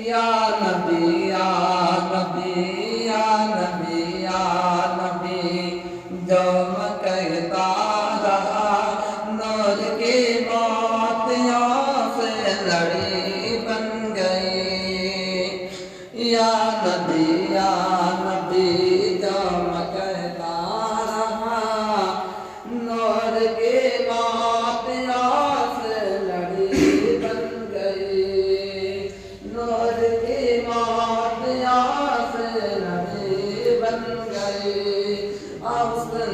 या नबी या नबी या नबी या नबी, जो मैं कहता रहा नूर की मोतियों से लड़ी बन गई। या नबी या नबी, जो मैं कहता रहा नूर की मोतियों से लड़ी बन गई। नूर की मोतियों से लड़ी बन गई। औसन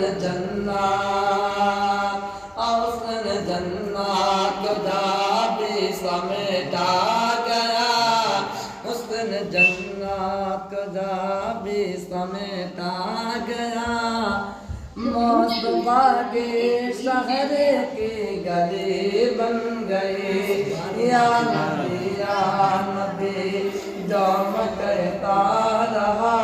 जन्नत खुदा भी समेटा गया। हुस्न जन्नत खुदा भी समेटा गया। मुस्तफा के शहर की गली बन गई। या नबी या नबी, जो मैं कहता रहा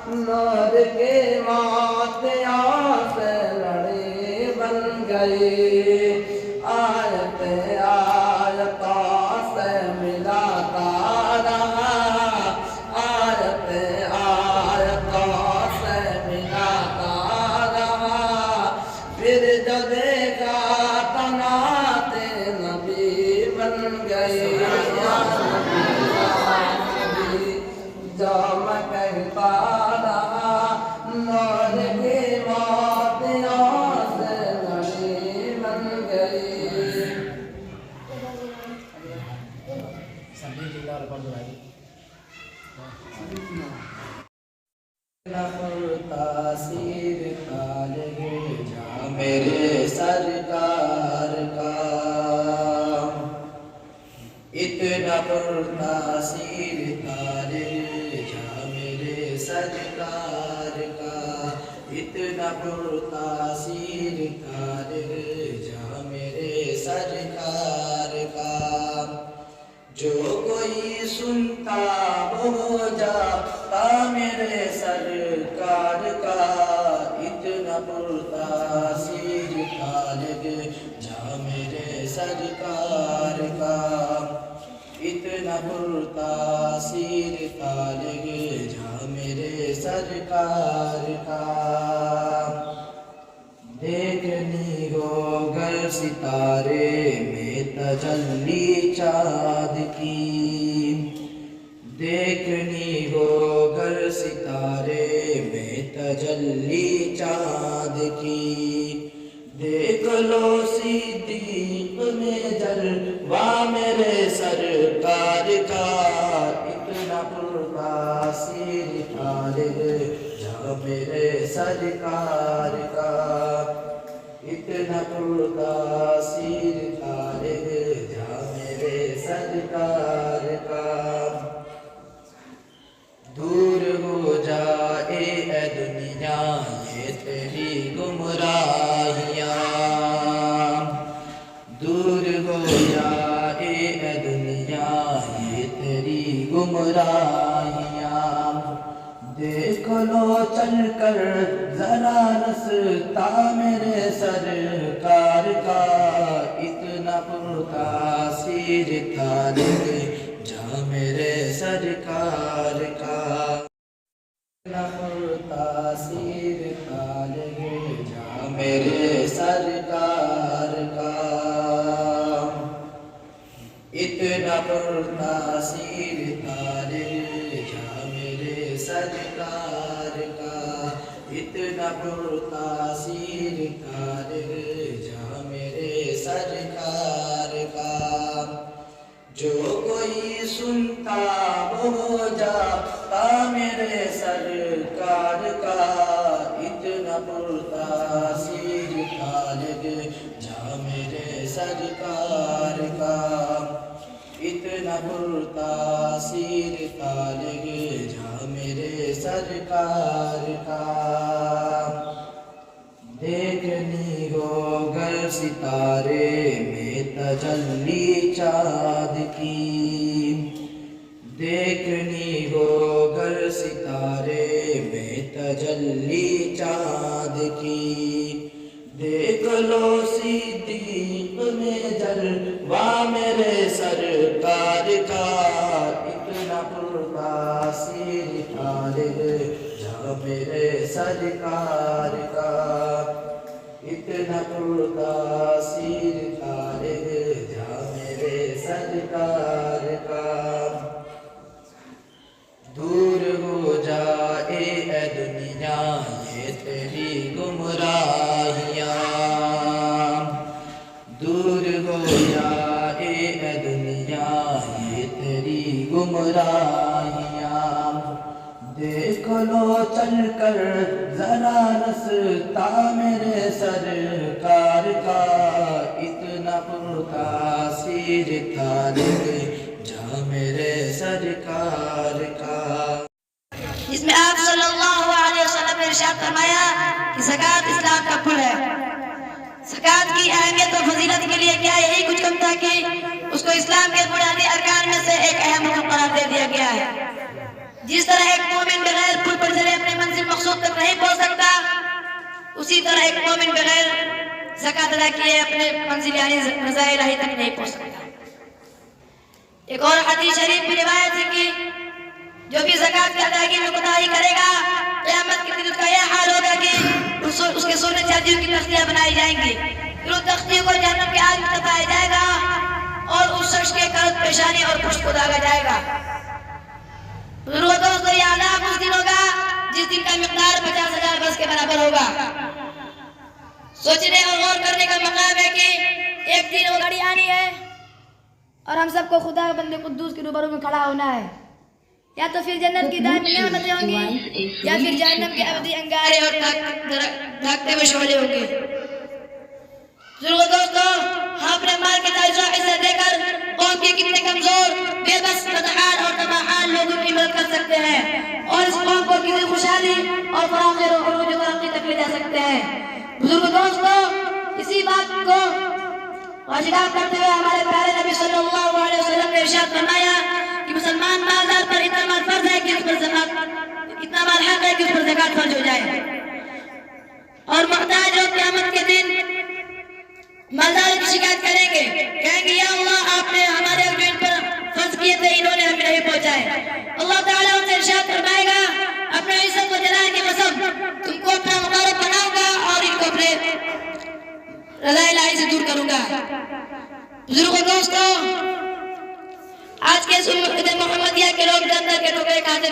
नूर के मोतियों से लड़ी बन गई। आयत आयतों से मिलाता रहा, आयत आयतों से मिलाता रहा। फिर जो देखा तनाते नबी बन गए। या नबी जो मैं कहता रहा नूर की मोतियों से लड़ी बन गई। तासीर ताले जा मेरे सरकार का, इतना तासीर ताले जा मेरे सरकार का। इतना तासीर ताले जा मेरे सरकार का। जो कोई सुनता हो जाता मेरे सरकार का। इतना तासीर ताले जा मेरे सरकार का। इतना तासीर ताले जा मेरे सरकार का। देखनी हो गर सितारे में तजल्ली चाँद की। देखनी हो गर सितारे में तजल्ली चाँद की। देख लो सिद्दीक़ में जलवा मेरे सरकार का। इतना तासीर ताले जा मेरे सरकार का। इतना तासीर ताले जा मेरे सरकार का। दूर हो जाए ए दुनिया ये तेरी गुमराहियाँ। दूर हो जाए ए दुनिया ये तेरी गुमराहियाँ। देख लो चल कर जरा रास्ता मेरे सरकार का। इतना तासीर ताले जा मेरे सरकार का। तासीर ताले जा मेरे सरकार का। इतना तासीर ताले जा मेरे सरकार का। इतना तासीर ताले जा मेरे सरकार का। जो कोई सुनता हो जाता मेरे सरकार का। इतना तासीर ताले जा मेरे सरकार का। इतना तासीर ताले जा मेरे सरकार का। देखनी हो गर सितारे में तजल्ली चाँद की। देखनी हो गर सितारे में तजल्ली चाँद की। देख लो सिद्दीक़ में जल मेरे सरकार का। इतना पुरतासीर तारिग जा मेरे सरकार का। दूर हो जाए ए दुनिया ये तेरी गुमराहियाँ, दूर हो जाए ए दुनिया ये तेरी गुमराहियाँ। देख लो चल कर जरा रास्ता मेरे सरकार का। इतना पुरतासीर तारिग जा मेरे सरकार का। जिसमें आप सल्लल्लाहु अलैहि वसल्लम ने इरशाद फरमाया कि ज़कात इस्लाम का पुल है। ज़कात की अहमियत और फजीलत के लिए क्या यही कुछ कम था कि उसको इस्लाम के बुनियादी अरकान में से एक अहम रुकन करार दे दिया गया है। जिस तरह एक मोमिन बगैर पुल पर चले अपने मंजिल मकसूद तक नहीं पहुंच सकता, उसी तरह एक मोमिन बगैर ज़कात अदा किए अपने मंजिल यानी रज़ा इलाही तक नहीं पहुंच सकता। एक और हदीस शरीफ में रिवायत है कि जो भी ज़कात की अदायगी में कोताही करेगा, क़यामत के दिन उसका यह हाल होगा कि उसके सोने चांदियों की तख्तियां बनाई जाएंगी, फिर उन तख्तियों को जहन्नम के आग में तपाया जाएगा और उस शख्स के कद, पेशानी और पुष्ट को दागा जाएगा। दोस्तों, ये आदाब उस दिन होगा जिस दिन का मिक़दार 50,000 बरस के बराबर होगा। सोचने और गौर करने का मकाम है कि एक दिन वो घड़ी आनी है और हम सबको खुदा बंदे कुद्दूस के रूबरू में खड़ा होना है। या तो फिर जन्नत की दायमी नेमतें होंगी या फिर जहन्नम के अवधी अंगारे और भागते हुए शोले होंगे। दोस्तों, हम अपने माल के ताइज़ों हिस्से देकर कौम के कितने कमजोर, बेबस, बदहाल और तबाहाल लोगों की मदद कर सकते हैं और इस कौम को कितनी खुशहाली और फराग़ और तरक्की तक ले जा सकते हैं। बुजुर्ग दोस्तों, इसी बात को वाजिब करते हुए हमारे प्यारे नबी सल्लल्लाहु अलैहि वसल्लम ने इरशाद फरमाया कि मुसलमान मालदार पर इतना माल फर्ज है कि उस पर ज़कात, इतना माल हक है कि उस पर ज़कात फर्ज हो जाए। और मुहताज लोग क़यामत के दिन मालदार की शिकायत करेंगे, कहेंगे या अल्लाह, आपने हमारे जो इन पर फर्ज किए थे इन्होंने हमें नहीं पहुंचाए। अल्लाह ताला उनसे इरशाद फरमाएगा, अपने इज्जत व जलाल की कसम, तुमको अपना मुक़र्रब बनाऊंगा और इनको अपने रज़ा इलाही से दूर करूंगा। बुजुर्गों दोस्तों, आज के इस उम्मत मोहम्मदिया के लोग जन्नत के टुकड़े खाते